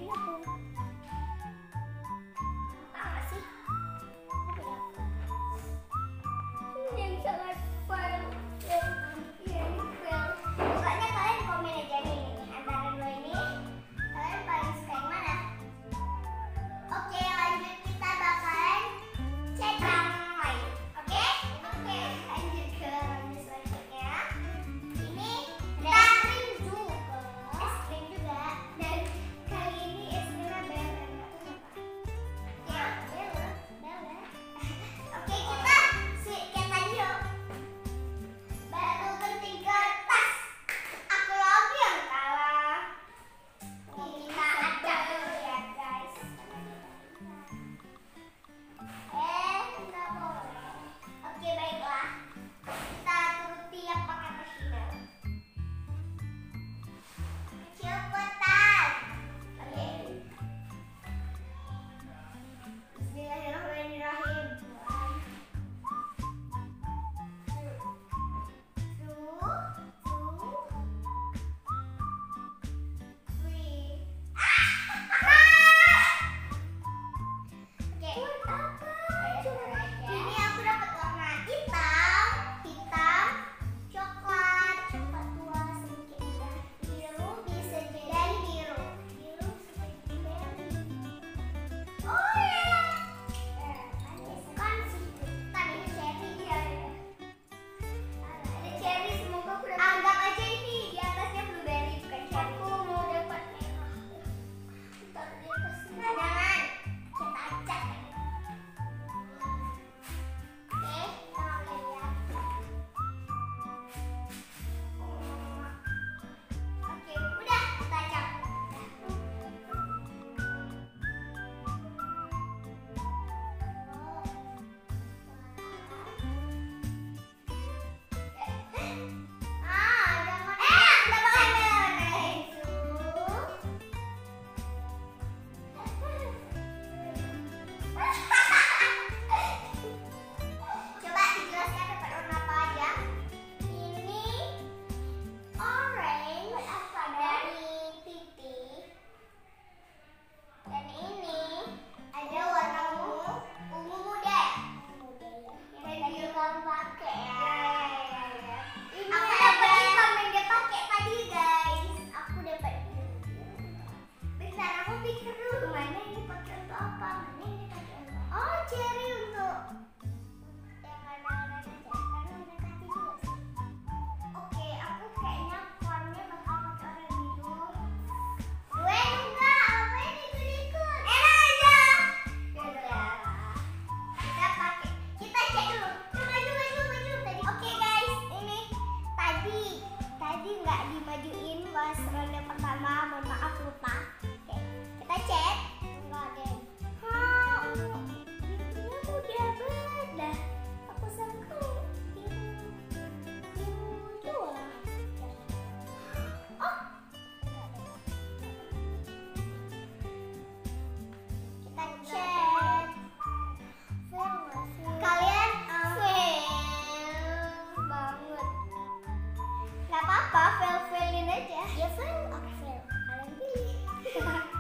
ini aku. Apa sih? Yang sangat file. Pokoknya kalian komen aja nih antara dua ini kalian paling suka yang mana? Oke, lanjut kita bakalan cek yang lain. Oke, lanjut ke ronde selanjutnya. Ini es krim juga, dan kali ini es krimnya Bella. Ya, Bella. Oke, kita kayak tadi yuk. Batu gunting kertas. Aku lagi yang kalah. Kita acak dulu ya guys. Nggak boleh. Oke, baiklah. Kita turuti apa kata Shina. Cepetan. Oke. Bismillahirrahmanirrahim. 1, 2, 3. Ini aku dapat warna hitam, coklat tua sedikit udah biru, bisa jadi biru seperti berry. Oh ya, kan ini cherry ya. Ada cherry, semoga aku dapat. Anggap aja ini di atasnya blueberry bukan cherry. Aku mau dapat merah. Taruh di atas. Jangan, kita acak. Oke, kita mulai lihat. Oke, udah kita acak. Udah pakai warna itu. Coba dijelaskan dapat warna apa aja. Ini orange dari titik, dan ini ada warna ungu muda. Yang tadi kamu pakai ya. Aku dapat hitam yang dia pakai tadi guys. Aku dapat. Bentar, aku pikir dulu mana ini pakai untuk apa, mana ini pakai untuk. Oh, cherry untuk yang warna kaca, karena warna kaca juga sih. Oke, aku kayaknya warnanya bakal pakai warna biru. Gue enggak, apa ini ikut-ikut? Enak aja. Yaudah, kita pakai. Kita cek dulu. Maju tadi. Oke guys, ini tadi nggak dimajuin pas ronde pertama, mohon maaf lupa. Oke, kita cek. Enggak deh. Birunya udah beda. Aku sangka biru doang. Oh, kita cek. Kalian fail banget. Gak apa-apa, fail-failin aja. Ya fail, aku fail. Kalian pilih.